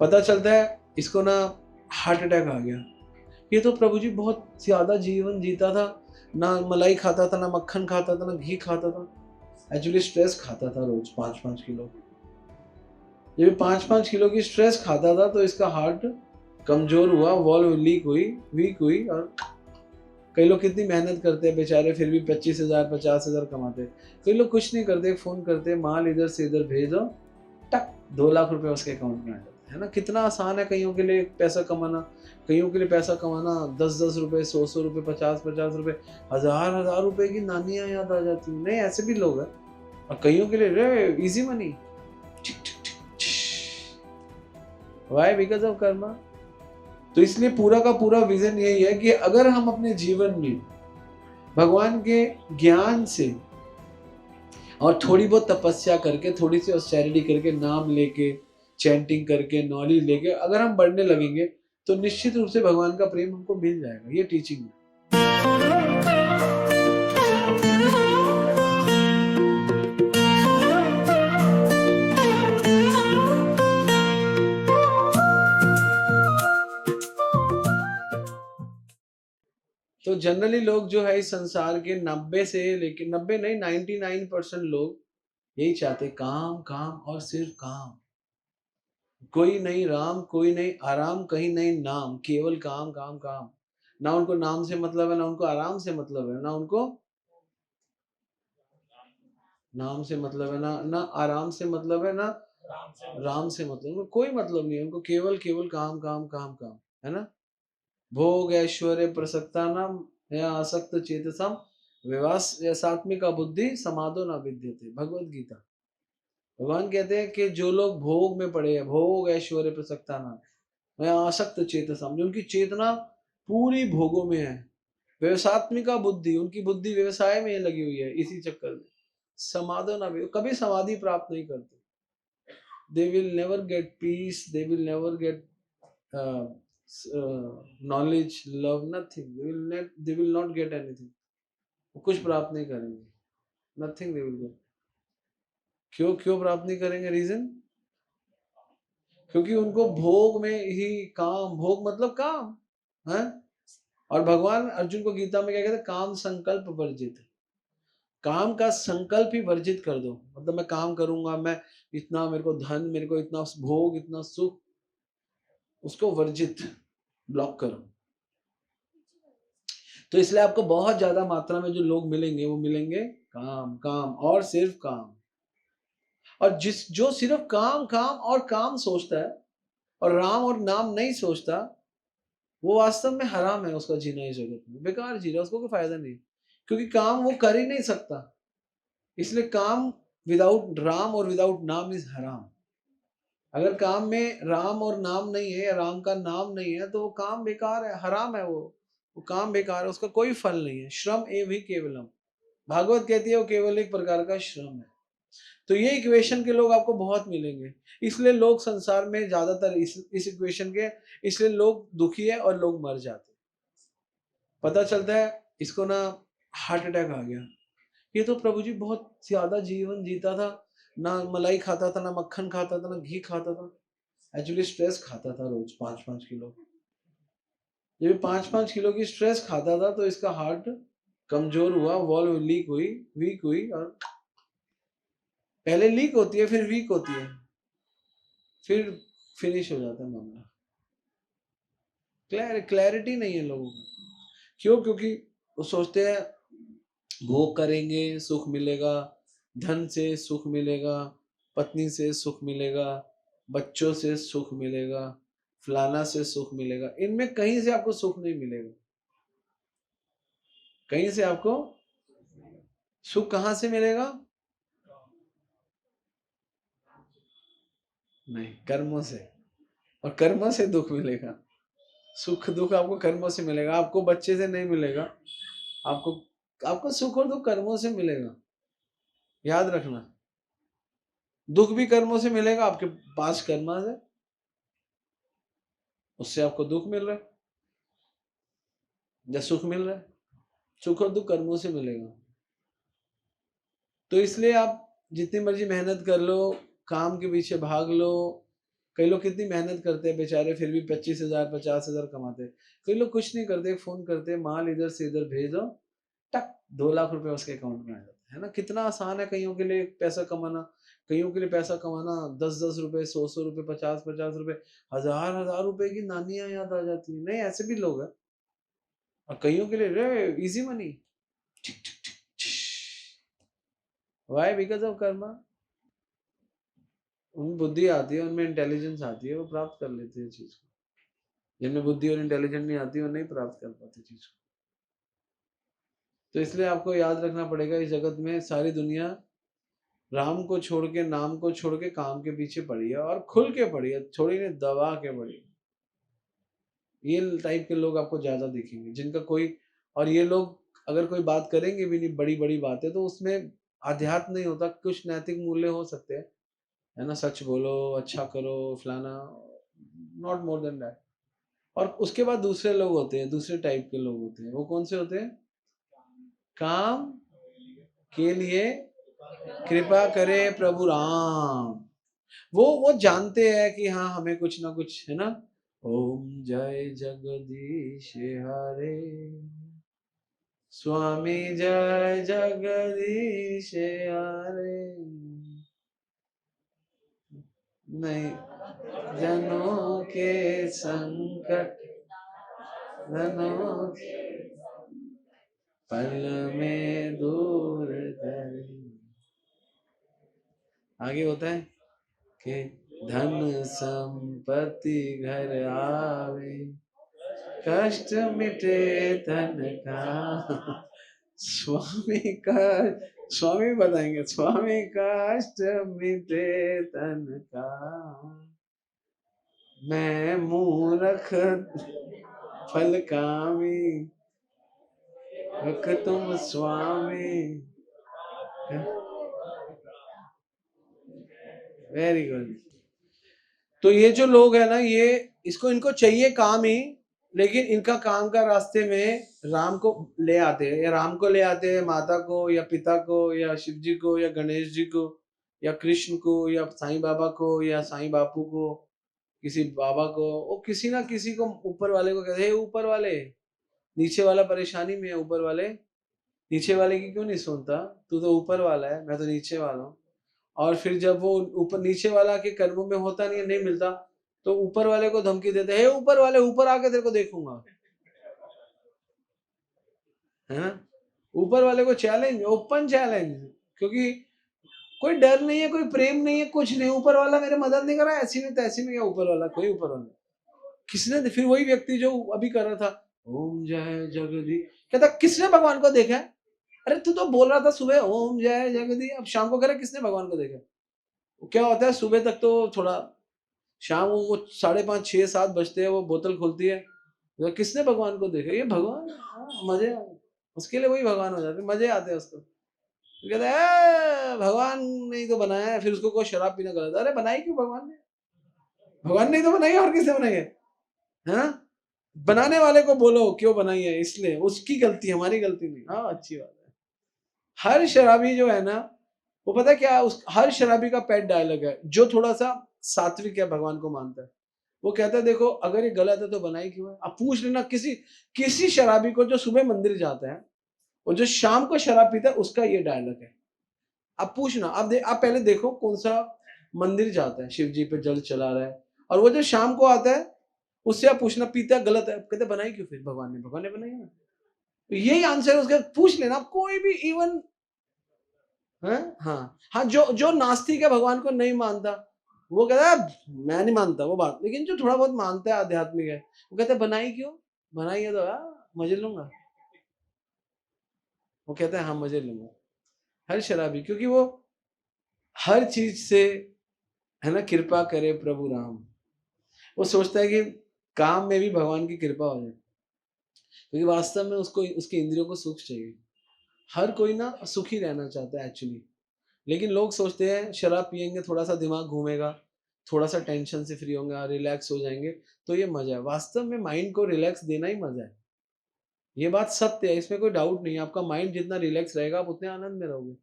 पता चलता है इसको ना हार्ट अटैक आ गया। ये तो प्रभु जी बहुत ज्यादा जीवन जीता था, ना मलाई खाता था, ना मक्खन खाता था, ना घी खाता था। एक्चुअली स्ट्रेस खाता था रोज 5-5 किलो। जब 5-5 किलो की स्ट्रेस खाता था तो इसका हार्ट कमजोर हुआ, वॉल्व लीक हुई, वीक हुई। और कई लोग कितनी मेहनत करते हैं बेचारे, फिर भी 25,000 50,000 कमाते। कई लोग कुछ नहीं करते, फोन करते, माल इधर से इधर भेजो, टक 2 लाख रुपए उसके अकाउंट में आ जाते हैं ना। कितना आसान है कईयों के लिए पैसा कमाना। कईयों के लिए पैसा कमाना 10-10 रुपए, 100-100 रुपए, 50-50 रुपए, 1000-1000 रुपए की नानियां याद आ जाती। नहीं, ऐसे भी लोग हैं। और कईयों के लिए रे easy money. Why? Because of karma. तो इसलिए पूरा का पूरा विजन यही है कि अगर हम अपने जीवन में भगवान के ज्ञान से और थोड़ी बहुत तपस्या करके, थोड़ी सी ऑस्टेरिटी करके, नाम लेके, चैंटिंग करके, नॉलेज लेके अगर हम बढ़ने लगेंगे तो निश्चित रूप से भगवान का प्रेम हमको मिल जाएगा। ये टीचिंग है। तो जनरली लोग जो है इस संसार के 90 से लेके 90 नहीं 99% लोग यही चाहते, काम काम और सिर्फ काम। कोई नहीं राम, कोई नहीं आराम, कहीं नहीं नाम, केवल काम काम काम। ना उनको नाम से मतलब है, ना उनको आराम से मतलब है, ना उनको नाम से मतलब है, ना ना आराम से मतलब है, ना राम से मतलब, उनको कोई मतलब नहीं है। उनको केवल केवल काम काम काम काम, है ना। भोग ऐश्वर्य प्रसक्ता नाम या आसक्त चेतसम विवास या सात्मिका बुद्धि समादो ना विद्यते, भगवत गीता। भगवान कहते हैं कि जो लोग भोग में पड़े हैं, भोग ऐश्वर्य प्रसक्ता नाम या आसक्त चेतसम, जो उनकी चेतना पूरी भोगों में है, व्यवसात्मिका बुद्धि, उनकी बुद्धि व्यवसाय में लगी हुई है, इसी चक्कर में समाधो ना, कभी समाधि प्राप्त नहीं करते। they will never get peace, they will never get uh, knowledge, love, nothing, they will not get anything। वो कुछ प्राप्त नहीं करेंगे, nothing they will get। क्यों क्यों प्राप्त नहीं करेंगे? रीजन, क्योंकि उनको भोग में ही काम, भोग मतलब काम है। और भगवान अर्जुन को गीता में क्या कहते हैं? काम संकल्प वर्जित। काम का संकल्प ही वर्जित कर दो। मतलब मैं काम करूंगा, मैं इतना, मेरे को धन, मेरे को इतना भोग, इतना सुख, उसको वर्जित, ब्लॉक करो। तो इसलिए आपको बहुत ज्यादा मात्रा में जो लोग मिलेंगे वो मिलेंगे काम काम और सिर्फ काम। और जो सिर्फ काम काम और काम सोचता है और राम और नाम नहीं सोचता, वो वास्तव में हराम है उसका जीना इस जगत में, बेकार जी रहा है, उसको कोई फायदा नहीं। क्योंकि काम वो कर ही नहीं सकता। इसलिए काम विदाउट राम और विदाउट नाम इज हराम। अगर काम में राम और नाम नहीं है, राम का नाम नहीं है, तो वो काम बेकार है, हराम है। वो काम बेकार है, उसका कोई फल नहीं है। श्रम एव ही केवलम, भागवत कहती है वो केवल एक प्रकार का श्रम है। तो ये इक्वेशन के लोग आपको बहुत मिलेंगे। इसलिए लोग संसार में ज्यादातर इस इक्वेशन के, इसलिए लोग दुखी है और लोग मर जाते। पता चलता है इसको ना हार्ट अटैक आ गया। ये तो प्रभु जी बहुत ज्यादा जीवन जीता था, ना मलाई खाता था, ना मक्खन खाता था, ना घी खाता था। एक्चुअली स्ट्रेस खाता था रोज 5-5 किलो। जब 5-5 किलो की स्ट्रेस खाता था तो इसका हार्ट कमजोर हुआ, वॉल्व लीक हुई, वीक हुई। और पहले लीक होती है, फिर वीक होती है, फिर फिनिश हो जाता है मामला। क्लैरिटी नहीं है लोगों को। क्यों? क्योंकि वो सोचते हैं भोग करेंगे सुख मिलेगा, धन से सुख मिलेगा, पत्नी से सुख मिलेगा, बच्चों से सुख मिलेगा, फलाना से सुख मिलेगा। इनमें कहीं से आपको सुख नहीं मिलेगा। कहीं से आपको सुख कहां से मिलेगा? नहीं, कर्मों से। और कर्मों से दुख मिलेगा। सुख दुख आपको कर्मों से मिलेगा, आपको बच्चे से नहीं मिलेगा। आपको आपको सुख और दुख कर्मों से मिलेगा, याद रखना। दुख भी कर्मों से मिलेगा, आपके पास कर्मा है, उससे आपको दुख मिल रहा है या सुख मिल रहा है। सुख और दुख कर्मों से मिलेगा। तो इसलिए आप जितनी मर्जी मेहनत कर लो, काम के पीछे भाग लो, कई लोग कितनी मेहनत करते हैं बेचारे, फिर भी 25,000 50,000 कमाते हैं। कई लोग कुछ नहीं करते, फोन करते हैं, माल इधर से इधर भेज दो, टक 2 लाख रुपए उसके अकाउंट में आ जाते हैं, है ना। कितना आसान है कईयों के लिए पैसा कमाना। कईयों के लिए पैसा कमाना 10-10 रुपए, 100-100 रुपए, 50-50 रुपए, हजार-हजार रुपए की नानियां याद आ जाती है। नहीं, ऐसे भी लोग हैं। और कईयों के लिए रे easy money, why because of Karma. उनमें बुद्धि आती है, उनमें इंटेलिजेंस आती है, वो प्राप्त कर लेते हैं चीज को। जिनमें बुद्धि और इंटेलिजेंस नहीं आती, वो नहीं प्राप्त कर पाते चीज को। तो इसलिए आपको याद रखना पड़ेगा, इस जगत में सारी दुनिया राम को छोड़ के, नाम को छोड़ के काम के पीछे पड़ी है, और खुल के पड़ी है, थोड़ी ने दबा के पड़ी है। ये टाइप के लोग आपको ज्यादा दिखेंगे जिनका कोई, और ये लोग अगर कोई बात करेंगे भी नहीं बड़ी बड़ी बातें, तो उसमें आध्यात्म नहीं होता, कुछ नैतिक मूल्य हो सकते हैं, है ना, सच बोलो, अच्छा करो, फलाना, नॉट मोर देन दैट। और उसके बाद दूसरे लोग होते हैं, दूसरे टाइप के लोग होते हैं। वो कौन से होते हैं? काम के लिए कृपा करे प्रभु राम। वो जानते हैं कि हाँ हमें कुछ ना कुछ, है ना। ओम जय जगदीश हरे, स्वामी जय जगदीश हरे, नहीं जनों के संकट जनों के पल में दूर करे। आगे होता है कि धन संपत्ति घर आवे, कष्ट मिटे तन का। स्वामी का, स्वामी बताएंगे, स्वामी कष्ट मिटे तन का, मैं मूर्ख फल कामी, तुम स्वामी। Very good. तो ये जो लोग है ना, ये इसको इनको चाहिए काम ही, लेकिन इनका काम का रास्ते में राम को ले आते हैं, या राम को ले आते हैं, माता को या पिता को या शिव जी को या गणेश जी को या कृष्ण को या साईं बाबा को या साईं बापू को, किसी बाबा को, वो किसी ना किसी को, ऊपर वाले को कहते हैं, ऊपर वाले, नीचे वाला परेशानी में है, ऊपर वाले, नीचे वाले की क्यों नहीं सुनता, तू तो ऊपर वाला है, मैं तो नीचे वाला हूँ। और फिर जब वो ऊपर नीचे वाला के कर्मों में होता नहीं, नहीं मिलता, तो ऊपर वाले को धमकी देते हैं, ऊपर वाले ऊपर आके तेरे को देखूंगा, है ना। ऊपर वाले को चैलेंज, ओपन चैलेंज, क्योंकि कोई डर नहीं है, कोई प्रेम नहीं है, कुछ नहीं, ऊपर वाला मेरे मदद नहीं कर रहा है, ऐसी में तैसी में, क्या ऊपर वाला, कोई ऊपर वाला किसने। फिर वही व्यक्ति जो अभी कर रहा था ओम जय जगदी, कहता किसने भगवान को देखा है? अरे तू तो बोल रहा था सुबह ओम जय जगदी, अब शाम को कह रहा किसने भगवान को देखा? क्या होता है, सुबह तक तो थोड़ा, शाम वो 5:30 6 7 बजते हैं, वो बोतल खुलती है, तो किसने भगवान को देखा? ये भगवान, मजे, उसके लिए वही भगवान हो जाते, मजे आते हैं उसको। तो कहते हैं भगवान ने ही तो बनाया है, फिर उसको कोई शराब पीना गलत, अरे बनाई क्यों भगवान ने? भगवान ने ही तो बनाई है, और किसने बनाई है? बनाने वाले को बोलो क्यों बनाई है, इसलिए उसकी गलती, हमारी गलती नहीं। हाँ अच्छी बात है। हर शराबी जो है ना, वो पता है क्या, उस हर शराबी का पेट डायलॉग है, जो थोड़ा सा सात्विक है, भगवान को मानता है, वो कहता है देखो अगर ये गलत है तो बनाई क्यों है। आप पूछ लेना किसी किसी शराबी को जो सुबह मंदिर जाता है और जो शाम को शराब पीता है, उसका ये डायलॉग है। आप पूछना, आप पहले देखो कौन सा मंदिर जाता है, शिव जी पे जल चला रहा है, और वो जो शाम को आता है उससे आप पूछना पीता गलत है, कहते बनाई क्यों? फिर भगवान ने बनाई है ना। तो यही आंसर है उसका, पूछ लेना आप कोई भी, इवन है। हाँ हाँ, जो जो नास्तिक है, भगवान को नहीं मानता, वो कहता है मैं नहीं मानता वो बात, लेकिन जो थोड़ा बहुत मानता है, आध्यात्मिक है, वो कहता है बनाई क्यों? बनाई है तो मजे लूंगा, वो कहता है हाँ मजे लूंगा। हर शराबी, क्योंकि वो हर चीज से, है ना, कृपा करे प्रभु राम, वो सोचता है कि काम में भी भगवान की कृपा हो जाए, क्योंकि वास्तव में उसको उसके इंद्रियों को सुख चाहिए। हर कोई ना सुखी रहना चाहता है एक्चुअली, लेकिन लोग सोचते हैं शराब पियेंगे थोड़ा सा दिमाग घूमेगा, थोड़ा सा टेंशन से फ्री होंगे, रिलैक्स हो जाएंगे, तो ये मजा है। वास्तव में माइंड को रिलैक्स देना ही मजा है, ये बात सत्य है, इसमें कोई डाउट नहीं है। आपका माइंड जितना रिलैक्स रहेगा, आप उतने आनंद में रहोगे।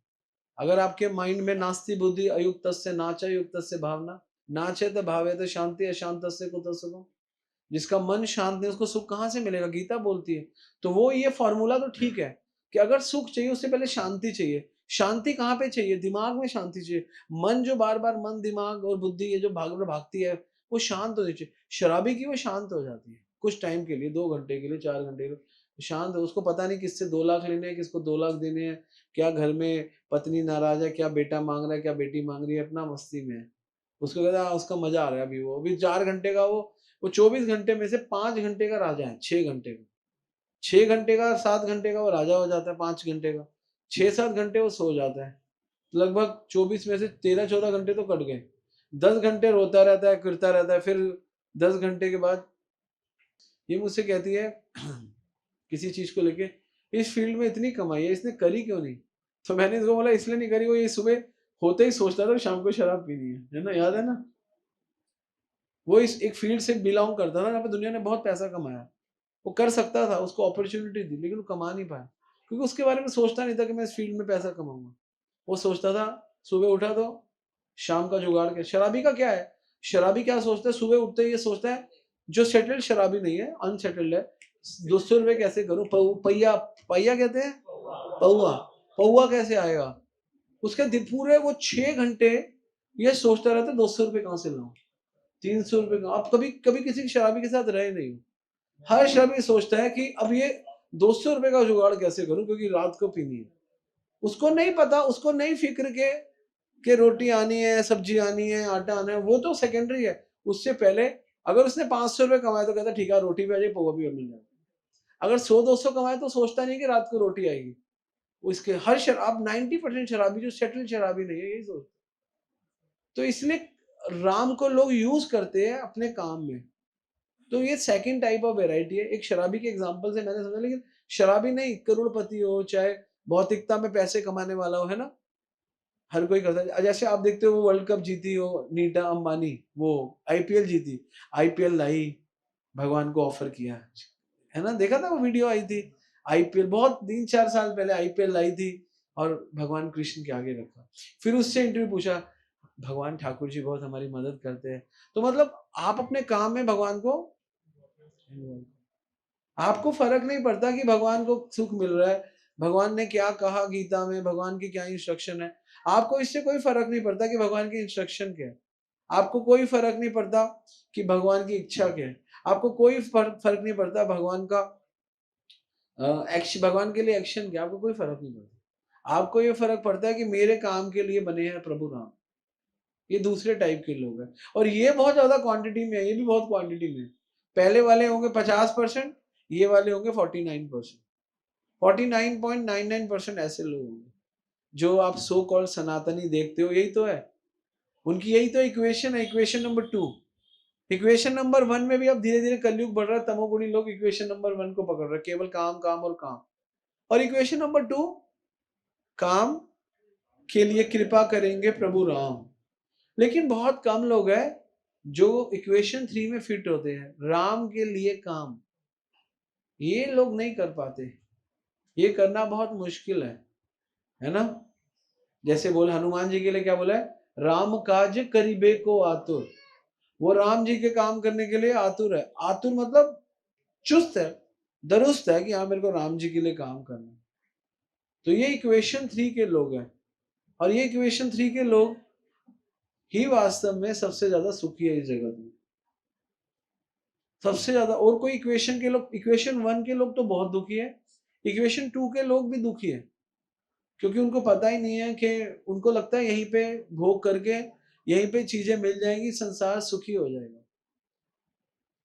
अगर आपके माइंड में नास्ति बुद्धि अयुक्त से नाचा युक्त से भावना, नाचेत भावेत शांति अशांतस्य कुतः सुखम्। जिसका मन शांत नहीं उसको सुख कहाँ से मिलेगा? गीता बोलती है। तो वो ये फॉर्मूला तो ठीक है कि अगर सुख चाहिए उससे पहले शांति चाहिए। शांति कहाँ पे चाहिए? दिमाग में शांति चाहिए। मन जो बार-बार मन, दिमाग और बुद्धि ये जो भागती है, वो शांत होनी चाहिए। शराबी की वो शांत हो जाती है, कुछ टाइम के लिए, 2 घंटे के लिए, 4 घंटे के लिए शांत है। उसको पता नहीं किससे 2 लाख लेने हैं, किसको 2 लाख देने हैं, क्या घर में पत्नी नाराज़ है, क्या बेटा माँग रहा है, क्या बेटी माँग रही है, अपना मस्ती में है। उसको कहता है उसका मज़ा आ रहा है अभी वो। अभी 4 घंटे का वो 24 घंटे में से 5 घंटे का राजा है, 6 घंटे का। 6 घंटे का, 7 घंटे का वो राजा हो जाता है, 5 घंटे का। 6-7 घंटे वो सो जाता है। लगभग 24 में से 13-14 घंटे तो कट गए। 10 घंटे रोता रहता है, करता रहता है, फिर 10 घंटे के बाद ये मुझसे कहती है किसी चीज़ को लेके, इस फील्ड में इतनी कमाई है, इसने करी क्यों नहीं? तो मैंने इसको बोला इसलिए नहीं करी, वो ये सुबह होते ही सोचता था शाम को शराब पीनी है ना? याद है ना? वो इस एक फील्ड से बिलॉन्ग करता था जहाँ पे दुनिया ने बहुत पैसा कमाया। वो कर सकता था, उसको अपॉर्च्युनिटी दी, लेकिन वो कमा नहीं पाया। क्योंकि उसके बारे में सोचता नहीं था कि मैं इस फील्ड में पैसा कमाऊँगा। वो सोचता था सुबह उठा तो शाम का जुगाड़ क्या। शराबी का क्या है? शराबी क्या सोचता है? सुबह उठते ही ये सोचता है, जो सेटल्ड शराबी नहीं है, अनसेटल्ड है, ₹200 कैसे करूँ? पहिया पहिया कहते हैं? पौआ। पौआ कैसे आएगा? उसके पूरे वो 6 घंटे ये सोचता रहता है ₹200 कहाँ से लाऊँ? ₹300 कहाँ? आप कभी कभी किसी शराबी के साथ रहे नहीं हो। हर शराबी सोचता है कि अब ये ₹200 का जुगाड़ कैसे करूँ क्योंकि रात को पीनी है। उसको नहीं पता, उसको नहीं फ़िक्र के रोटी आनी है, सब्ज़ी आनी है, आटा आना है, वो तो सेकेंडरी है। उससे पहले अगर उसने ₹500 कमाए तो कहता ठीक है रोटी भी आ जाएगी, पौवा भी मिल जाएगा। अगर 100-200 कमाए तो सोचता नहीं कि रात को रोटी आएगी। वो इसके हर शराब 90% शराबी जो सेटल्ड शराबी नहीं है, यही सोचता है। तो इसलिए राम को लोग यूज़ करते हैं अपने काम में। तो ये सेकंड टाइप ऑफ वैरायटी है। एक शराबी के एग्जांपल से मैंने समझा, लेकिन शराबी नहीं, करोड़पति हो, चाहे भौतिकता में पैसे कमाने वाला हो, है ना? हर कोई करता है। जैसे आप देखते हो वो वर्ल्ड कप जीती हो नीता अंबानी, वो आईपीएल जीती। आईपीएल लाई, भगवान को ऑफर किया। है ना? देखा था वो वीडियो आई थी। आईपीएल बहुत 3-4 साल पहले आईपीएल लाई थी और भगवान कृष्ण के आगे रखा। फिर उससे इंटरव्यू पूछा, भगवान ठाकुर जी बहुत हमारी मदद करते हैं। तो मतलब आप अपने काम में भगवान को, आपको फ़र्क नहीं पड़ता कि भगवान को सुख मिल रहा है, भगवान ने क्या कहा गीता में, भगवान की क्या इंस्ट्रक्शन है। आपको इससे कोई फ़र्क नहीं पड़ता कि भगवान की इंस्ट्रक्शन क्या है। आपको कोई फ़र्क नहीं पड़ता कि भगवान की इच्छा क्या है। आपको कोई फ़र्क नहीं पड़ता भगवान का भगवान के लिए एक्शन क्या है, आपको कोई फ़र्क नहीं पड़ता। आपको ये फ़र्क पड़ता है कि मेरे काम के लिए बने हैं प्रभु राम। ये दूसरे टाइप के लोग हैं और ये बहुत ज़्यादा क्वांटिटी में है, ये भी बहुत क्वांटिटी में है। पहले वाले होंगे 50%, ये वाले होंगे 49%। 49.99% ऐसे लोग होंगे जो आप सो कॉल्ड सनातनी देखते हो, यही तो है। उनकी यही तो इक्वेशन है, इक्वेशन नंबर 2। इक्वेशन नंबर 1 में भी अब धीरे-धीरे कलयुग बढ़ रहा है, तमोगुणी लोग इक्वेशन नंबर 1 को पकड़ रहे हैं, केवल काम, काम और काम। और इक्वेशन नंबर 2, काम के लिए कृपा करेंगे प्रभु राम। लेकिन बहुत कम लोग हैं जो इक्वेशन 3 में फिट होते हैं, राम के लिए काम। ये लोग नहीं कर पाते। ये करना बहुत मुश्किल है ना? जैसे बोले हनुमान जी के लिए क्या बोला है? राम काज करिबे को आतुर। वो राम जी के काम करने के लिए आतुर है। आतुर मतलब चुस्त है, दुरुस्त है कि हाँ मेरे को राम जी के लिए काम करना है। तो ये इक्वेशन 3 के लोग हैं और ये इक्वेशन 3 के लोग ही वास्तव में सबसे ज्यादा सुखी है इस जगत में। सबसे ज्यादा। और कोई इक्वेशन के लोग, इक्वेशन 1 के लोग तो बहुत दुखी है, इक्वेशन 2 के लोग भी दुखी है क्योंकि उनको पता ही नहीं है कि उनको लगता है यहीं पे भोग करके यहीं पे चीजें मिल जाएंगी, संसार सुखी हो जाएगा।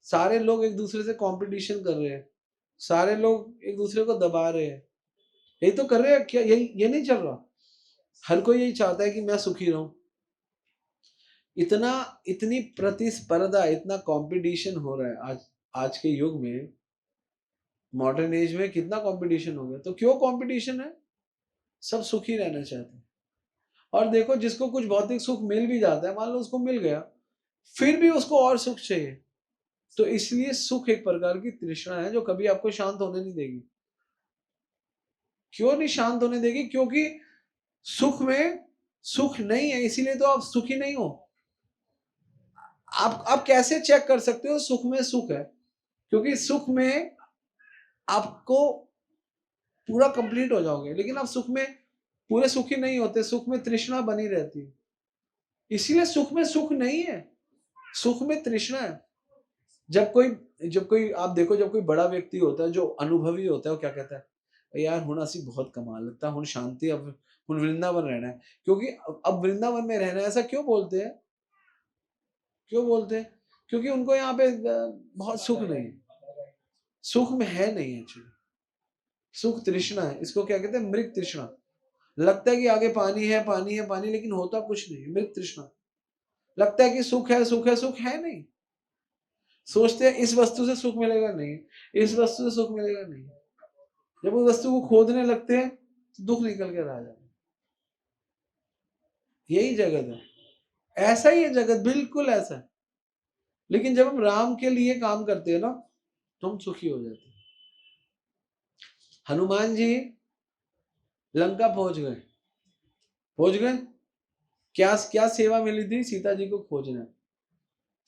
सारे लोग एक दूसरे से कंपटीशन कर रहे हैं, सारे लोग एक दूसरे को दबा रहे हैं, यही तो कर रहे हैं क्या? यही ये नहीं चल रहा? हर कोई यही चाहता है कि मैं सुखी रहूं। इतना इतनी प्रतिस्पर्धा, इतना कंपटीशन हो रहा है आज। आज के युग में, मॉडर्न एज में कितना कंपटीशन हो गया। तो क्यों कंपटीशन है? सब सुखी रहना चाहते हैं। और देखो जिसको कुछ भौतिक सुख मिल भी जाता है, मान लो उसको मिल गया, फिर भी उसको और सुख चाहिए। तो इसलिए सुख एक प्रकार की तृष्णा है जो कभी आपको शांत होने नहीं देगी। क्यों नहीं शांत होने देगी? क्योंकि सुख में सुख नहीं है, इसीलिए तो आप सुखी नहीं हो। आप कैसे चेक कर सकते हो सुख में सुख है? क्योंकि सुख में आपको पूरा कंप्लीट हो जाओगे, लेकिन आप सुख में पूरे सुखी नहीं होते, सुख में तृष्णा बनी रहती है। इसीलिए सुख में सुख नहीं है, सुख में तृष्णा है। जब कोई आप देखो, जब कोई बड़ा व्यक्ति होता है जो अनुभवी होता है, वो क्या कहता है, यार हुण असी बहुत कमाल लगता, हुण शांति, अब हुण वृंदावन रहना है, क्योंकि अब वृंदावन में रहना है। ऐसा क्यों बोलते हैं? क्यों बोलते हैं? क्योंकि उनको यहाँ पे बहुत सुख नहीं है, सुख में है नहीं एक्चुअली। सुख तृष्णा है, इसको क्या कहते हैं? मृग तृष्णा। लगता है कि आगे पानी है, पानी है, पानी, लेकिन होता कुछ नहीं, मृग तृष्णा। लगता है कि सुख है, सुख है, सुख है नहीं। सोचते हैं इस वस्तु से सुख मिलेगा, नहीं, इस वस्तु से सुख मिलेगा, नहीं। जब उस वस्तु को खोदने लगते हैं तो दुख निकल कर आ जाता है। यही जगत है, ऐसा ही है जगत, बिल्कुल ऐसा है। लेकिन जब हम राम के लिए काम करते हैं ना, तो हम सुखी हो जाते हैं। हनुमान जी लंका पहुंच गए, पहुंच गए। क्या क्या सेवा मिली थी? सीता जी को खोजना,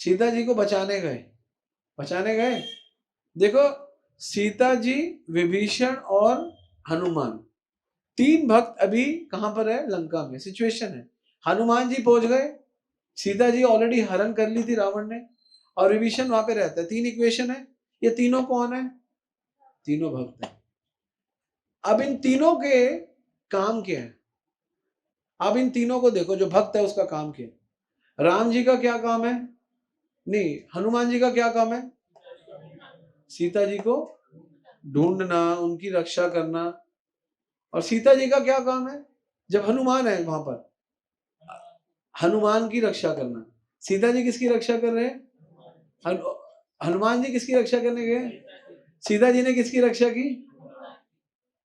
सीता जी को बचाने गए, बचाने गए। देखो, सीता जी, विभीषण और हनुमान, तीन भक्त अभी कहां पर है? लंका में। सिचुएशन है, हनुमान जी पहुंच गए, सीता जी ऑलरेडी हरण कर ली थी रावण ने, और विभीषण वहां पे रहता है। तीन इक्वेशन है। ये तीनों कौन है? तीनों भक्त है। अब इन तीनों के काम क्या है? अब इन तीनों को देखो, जो भक्त है उसका काम क्या है? राम जी का क्या काम है? नहीं, हनुमान जी का क्या काम है? सीता जी को ढूंढना, उनकी रक्षा करना। और सीता जी का क्या काम है? जब हनुमान है वहां पर, हनुमान की रक्षा करना। सीता जी किसकी रक्षा कर रहे हैं? हनुमान जी किसकी रक्षा करने गए? सीता जी ने किसकी रक्षा की?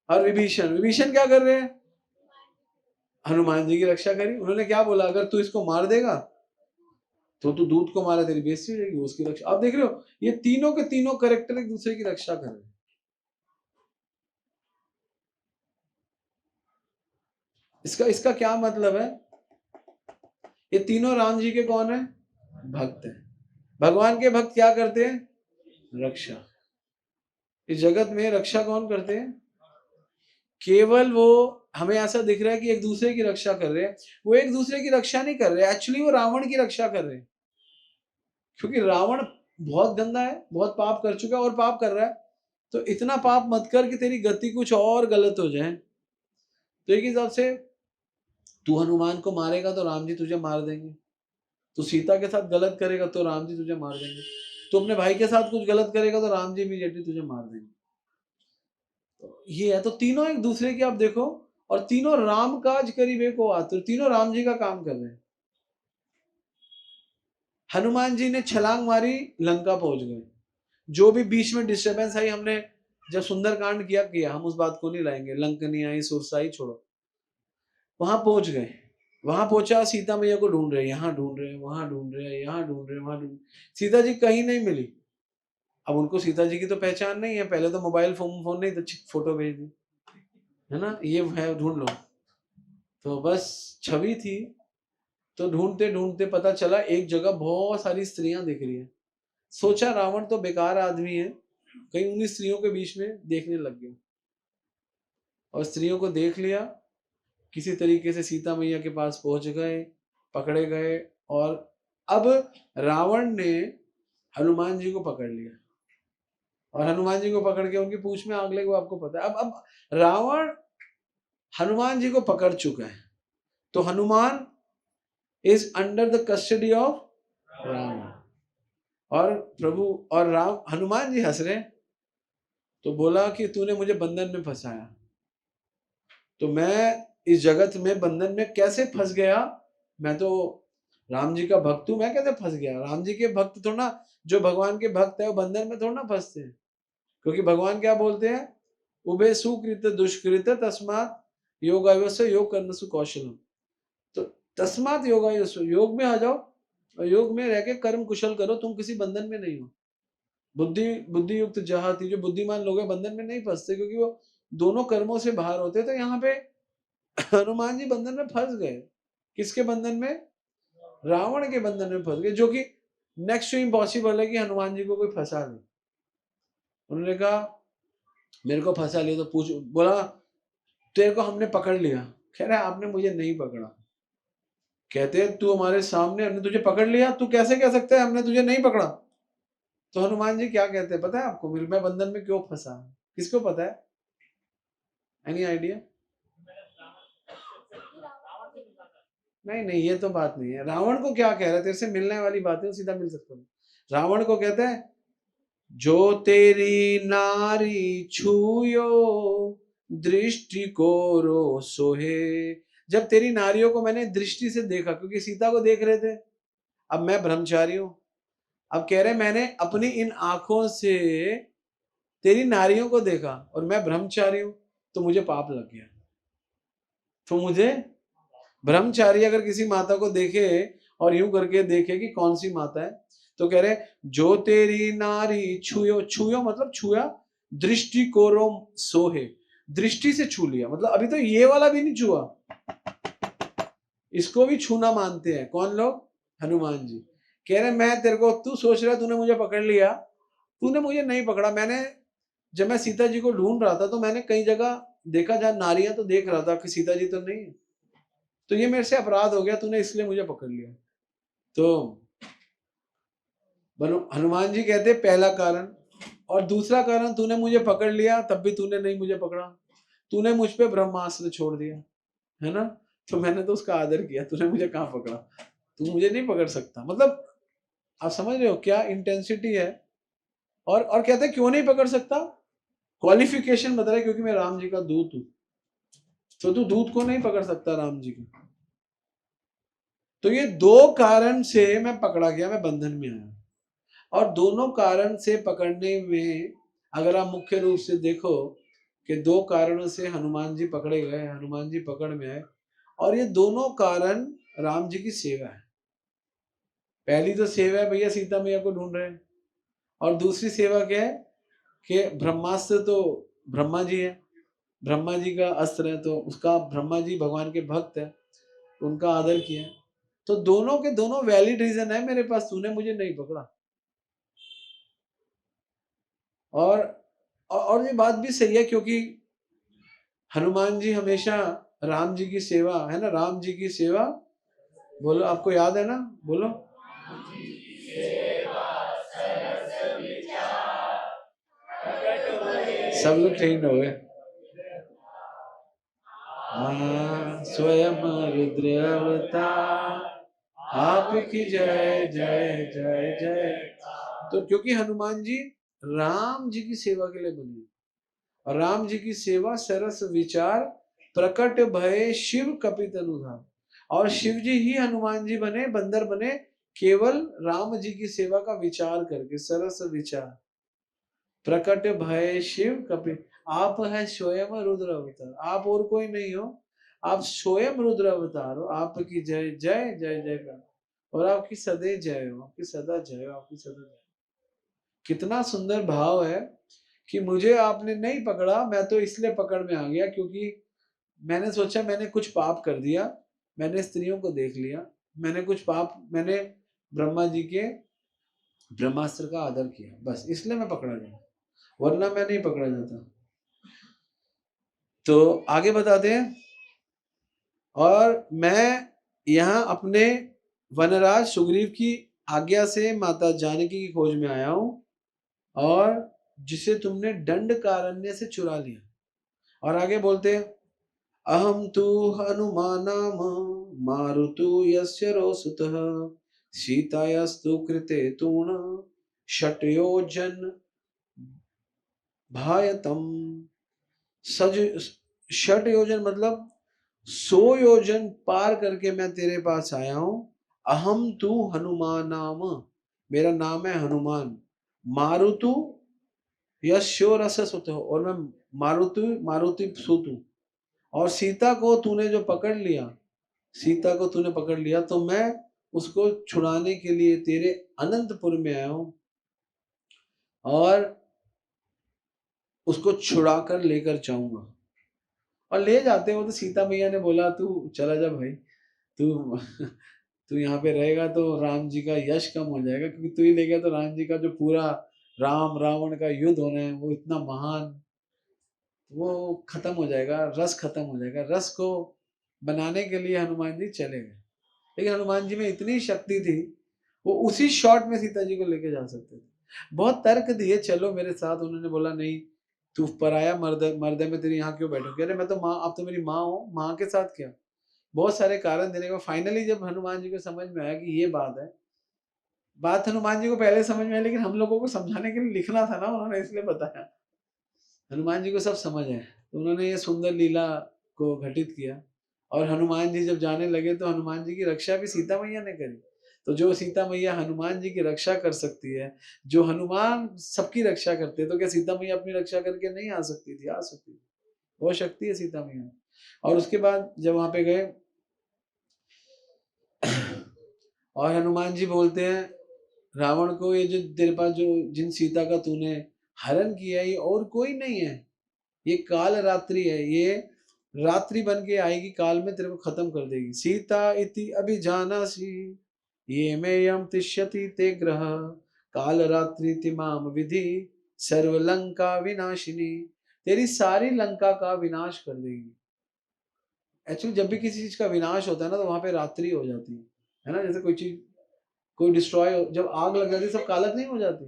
और विभीषण, विभीषण क्या कर रहे हैं? हनुमान जी की रक्षा करी। उन्होंने क्या बोला? अगर तू इसको मार देगा तो तू दूध को मारा, तेरी बेइज्जती हो जाएगी। उसकी रक्षा। आप देख रहे हो, ये तीनों के तीनों कैरेक्टर एक दूसरे की रक्षा कर रहे हैं। इसका इसका क्या मतलब है? ये तीनों राम जी के कौन है? भक्त है। भगवान के भक्त क्या करते हैं? रक्षा। इस जगत में रक्षा कौन करते हैं? केवल वो, हमें ऐसा दिख रहा है कि एक दूसरे की रक्षा कर रहे हैं। वो एक दूसरे की रक्षा नहीं कर रहे, एक्चुअली वो रावण की रक्षा कर रहे हैं। क्योंकि रावण बहुत गंदा है, बहुत पाप कर चुका है और पाप कर रहा है। तो इतना पाप मत कर कि तेरी गति कुछ और गलत हो जाए। तो एक हिसाब से तू हनुमान को मारेगा तो राम जी तुझे मार देंगे, तू सीता के साथ गलत करेगा तो राम जी तुझे मार देंगे, तू अपने भाई के साथ कुछ गलत करेगा तो राम जी इमीडिएटली तुझे मार देंगे। तो ये है, तो तीनों एक दूसरे की आप देखो, और तीनों राम काज करीबे को आतुर, तीनों राम जी का काम कर रहे हैं। हनुमान जी ने छलांग मारी, लंका पहुंच गए। जो भी बीच में डिस्टरबेंस आई, हमने जब सुंदरकांड किया किया, हम उस बात को नहीं लाएंगे। लंकनी आई, सुरसाई, छोड़ो। वहां पहुंच गए, वहां पहुंचा, सीता मैया को ढूंढ रहे, यहाँ ढूंढ रहे, वहां ढूंढ रहे, यहाँ ढूंढ रहे, वहां ढूंढ, सीता जी कहीं नहीं मिली। अब उनको सीता जी की तो पहचान नहीं है, पहले तो मोबाइल फोन फोन नहीं, तो फोटो भेज दी, है ना, ये है, ढूंढ लो। तो बस छवि थी। तो ढूंढते ढूंढते पता चला एक जगह बहुत सारी स्त्रियां दिख रही हैं। सोचा रावण तो बेकार आदमी है, कहीं उन्हीं स्त्रियों के बीच में देखने लग गया, और स्त्रियों को देख लिया। किसी तरीके से सीता मैया के पास पहुंच गए, पकड़े गए। और अब रावण ने हनुमान जी को पकड़ लिया, और हनुमान जी को पकड़ के उनकी पूंछ में आग लगी, वो आपको पता है। अब रावण हनुमान जी को पकड़ चुका है, तो Hanuman is under the custody of Ram. और प्रभु और राम, हनुमान जी हंस रहे, तो बोला कि तूने मुझे बंधन में फंसाया, तो मैं इस जगत में बंधन में कैसे फंस गया? मैं तो राम जी का भक्त हूं, मैं कैसे फंस गया? राम जी के भक्त थोड़ा, जो भगवान के भक्त है वो बंधन में थोड़ा ना फंसते हैं। क्योंकि भगवान क्या बोलते हैं? उभे सुकृत दुष्कृत तस्मात योगावश्य योग करना सुकौशलम। तो तस्मात योगावश्य, योग में आ जाओ, और योग में रह के कर्म कुशल करो, तुम किसी बंधन में नहीं हो। बुद्धि युक्त जहाती, जो बुद्धिमान लोग हैं बंधन में नहीं फंसते, क्योंकि वो दोनों कर्मों से बाहर होते हैं। तो यहाँ पे हनुमान जी बंधन में फंस गए। किसके बंधन में? रावण के बंधन में फंस गए, जो कि नेक्स्ट टू इम्पॉसिबल है कि हनुमान जी को कोई फंसा ले। उन्होंने कहा मेरे को फंसा लिया तो पूछ, बोला तेरे को हमने पकड़ लिया। कह रहा आपने मुझे नहीं पकड़ा। कहते तू हमारे सामने, हमने तुझे पकड़ लिया, तू कैसे कह सकता है हमने तुझे नहीं पकड़ा? तो हनुमान जी क्या कहते हैं पता है आपको, मैं बंधन में क्यों फंसा? किसको पता है? Any idea? नहीं नहीं, ये तो बात नहीं है। रावण को क्या कह रहे, तेरे से मिलने वाली बात है, सीधा मिल सकता हूँ। रावण को कहते हैं जो तेरी नारी छूयो दृष्टि को रो सोहे। जब तेरी नारियों को मैंने दृष्टि से देखा, क्योंकि सीता को देख रहे थे, अब मैं ब्रह्मचारी हूं, अब कह रहे मैंने अपनी इन आंखों से तेरी नारियों को देखा और मैं ब्रह्मचारी हूं, तो मुझे पाप लग गया। तो मुझे ब्रह्मचारी अगर किसी माता को देखे और यूं करके देखे कि कौन सी माता है, तो कह रहे जो तेरी नारी छुयो, छुयो मतलब छुया, दृष्टि को रो सोहे, दृष्टि से छू लिया, मतलब अभी तो ये वाला भी नहीं छुआ, इसको भी छूना मानते हैं। कौन लोग? हनुमान जी। कह रहे मैं तेरे को, तू सोच रहा तूने मुझे पकड़ लिया, तूने मुझे नहीं पकड़ा। मैंने जब मैं सीता जी को ढूंढ रहा था तो मैंने कई जगह देखा जहां नारियां, तो देख रहा था कि सीता जी तो नहीं है, तो ये मेरे से अपराध हो गया, तूने इसलिए मुझे पकड़ लिया। तो हनुमान जी कहते पहला कारण, और दूसरा कारण तूने मुझे पकड़ लिया तब भी तूने नहीं मुझे पकड़ा, तूने मुझ पे ब्रह्मास्त्र छोड़ दिया, है ना? तो मैंने तो उसका आदर किया, तूने मुझे कहाँ पकड़ा, तू मुझे नहीं पकड़ सकता। मतलब आप समझ रहे हो क्या इंटेंसिटी है? और कहते क्यों नहीं पकड़ सकता? क्वालिफिकेशन बता रहा है, क्योंकि मैं राम जी का दूत हूं। तो तू दूत को नहीं पकड़ सकता राम जी को। तो ये दो कारण से मैं पकड़ा गया, मैं बंधन में आया। और दोनों कारण से पकड़ने में अगर आप मुख्य रूप से देखो कि दो कारणों से हनुमान जी पकड़े गए, हनुमान जी पकड़ में आए, और ये दोनों कारण राम जी की सेवा है। पहली तो सेवा है भैया सीता मैया को ढूंढ रहे हैं, और दूसरी सेवा क्या है कि ब्रह्मास्त्र तो ब्रह्मा जी है, ब्रह्मा जी का अस्त्र है, तो उसका ब्रह्मा जी भगवान के भक्त है, उनका आदर किया। तो दोनों के दोनों वैलिड रीजन है मेरे पास, तूने मुझे नहीं पकड़ा। और ये बात भी सही है, क्योंकि हनुमान जी हमेशा राम जी की सेवा, है ना, राम जी की सेवा, बोलो आपको याद है ना, बोलो। सब लोग ट्रेन हो गए। स्वयं रुद्र अवतार, आपकी जय जय जय जय। तो क्योंकि हनुमान जी राम जी की सेवा के लिए बने, और राम जी की सेवा सरस विचार, प्रकट भय शिव कपित अनुधार। और शिव जी ही हनुमान जी बने, बंदर बने, केवल राम जी की सेवा का विचार करके, सरस विचार, प्रकट भय शिव कपित। आप है स्वयं रुद्र अवतार, आप और कोई नहीं हो, आप स्वयं रुद्र अवतार हो। आपकी जय जय जय जय कर, और आपकी सदैव जय हो, आपकी सदा जय हो, आपकी सदा जय। कितना सुंदर भाव है कि मुझे आपने नहीं पकड़ा, मैं तो इसलिए पकड़ में आ गया क्योंकि मैंने सोचा मैंने कुछ पाप कर दिया, मैंने स्त्रियों को देख लिया, मैंने कुछ पाप, मैंने ब्रह्मा जी के ब्रह्मास्त्र का आदर किया, बस इसलिए मैं पकड़ा गया, वरना मैं नहीं पकड़ा जाता। तो आगे बताते हैं। और मैं यहाँ अपने वनराज सुग्रीव की आज्ञा से माता जानकी की खोज में आया हूं, और जिसे तुमने दंड कारण्य से चुरा लिया। और आगे बोलते हैं अहम तु हनुमानाम मारुतु यस्य रोसुतः सीतायास्तु कृते तूण षट्योजन भायतम। सज षट योजन मतलब 100 योजन पार करके मैं तेरे पास आया हूं। अहम तु हनुमानाम, मेरा नाम है हनुमान, मारुतु यशो रस सुत, और मैं मारुति मारुति सुत हूं। और सीता को तूने जो पकड़ लिया, सीता को तूने पकड़ लिया, तो मैं उसको छुड़ाने के लिए तेरे अनंतपुर में आया हूं, और उसको छुड़ा कर लेकर जाऊंगा। और ले जाते हो तो सीता मैया ने बोला तू चला जा भाई, तू तू यहाँ पे रहेगा तो राम जी का यश कम हो जाएगा, क्योंकि तू ही ले गया तो राम जी का जो पूरा राम रावण का युद्ध होना है वो इतना महान, वो खत्म हो जाएगा, रस खत्म हो जाएगा। रस को बनाने के लिए हनुमान जी चले गए, लेकिन हनुमान जी में इतनी शक्ति थी, वो उसी शॉट में सीता जी को लेके जा सकते थे। बहुत तर्क दिए, चलो मेरे साथ, उन्होंने बोला नहीं, तू पराया मर्द मर्द में तेरी यहाँ क्यों बैठो, कह रहे मैं तो माँ, आप तो मेरी माँ हो, माँ के साथ क्या। बहुत सारे कारण देने के बाद फाइनली जब हनुमान जी को समझ में आया कि ये बात है, बात हनुमान जी को पहले समझ में आई, लेकिन हम लोगों को समझाने के लिए लिखना था ना, उन्होंने इसलिए बताया। हनुमान जी को सब समझ है, तो उन्होंने ये सुंदर लीला को घटित किया। और हनुमान जी जब जाने लगे तो हनुमान जी की रक्षा भी सीता मैया ने करी। तो जो सीता मैया हनुमान जी की रक्षा कर सकती है, जो हनुमान सबकी रक्षा करते हैं, तो क्या सीता मैया अपनी रक्षा करके नहीं आ सकती थी? आ सकती थी, बहुत शक्ति है सीता मैया। और उसके बाद जब वहां पे गए और हनुमान जी बोलते हैं रावण को, ये जो तेरे पास जो जिन सीता का तूने हरण किया, ये और कोई नहीं है, ये काल रात्रि है, ये रात्रि बन के आएगी, काल में तेरे को खत्म कर देगी। सीता इति अभिजानासि ये में यम तिष्यति ते ग्रह काल रात्रि तिमाम विधि सर्व लंका विनाशिनी, तेरी सारी लंका का विनाश कर देगी। एक्चुअली जब भी किसी चीज का विनाश होता है ना, तो वहां पे रात्रि हो जाती है ना, जैसे कोई चीज कोई डिस्ट्रॉय हो, जब आग लग जाती है सब कालक नहीं हो जाती,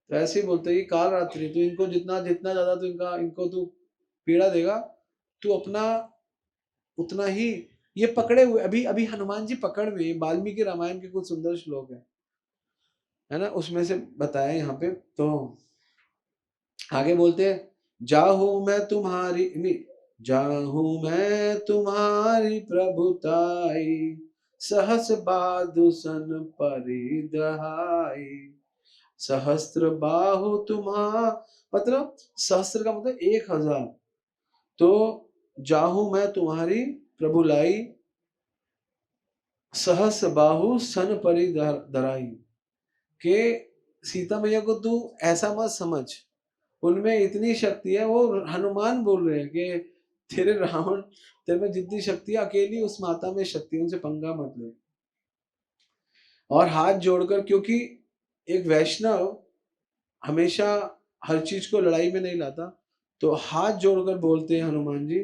तो ऐसे ही बोलते हैं कि काल रात्रि, तो इनको जितना जितना ज्यादा तो इनको तू पीड़ा देगा, तू अपना उतना ही। ये पकड़े हुए, अभी अभी हनुमान जी पकड़ में, वाल्मीकि रामायण के कुछ सुंदर श्लोक है ना, उसमें से बताया यहाँ पे। तो आगे बोलते हैं, जाहू मैं तुम्हारी नहीं, जाहू मैं तुम्हारी प्रभुताई सहस बाधु सन परिदहाई सहस्त्र बाहु तुम्हारा, मतलब सहस्त्र का मतलब 1000, तो जाहू मैं तुम्हारी प्रभु लाई सहस बाहु सन परि धराई, के सीता मैया को तू ऐसा मत समझ, उनमें इतनी शक्ति है। वो हनुमान बोल रहे हैं कि तेरे रावण, तेरे में जितनी शक्ति है अकेली उस माता में शक्ति, उनसे पंगा मत ले। और हाथ जोड़कर, क्योंकि एक वैष्णव हमेशा हर चीज को लड़ाई में नहीं लाता, तो हाथ जोड़कर बोलते हैं हनुमान जी,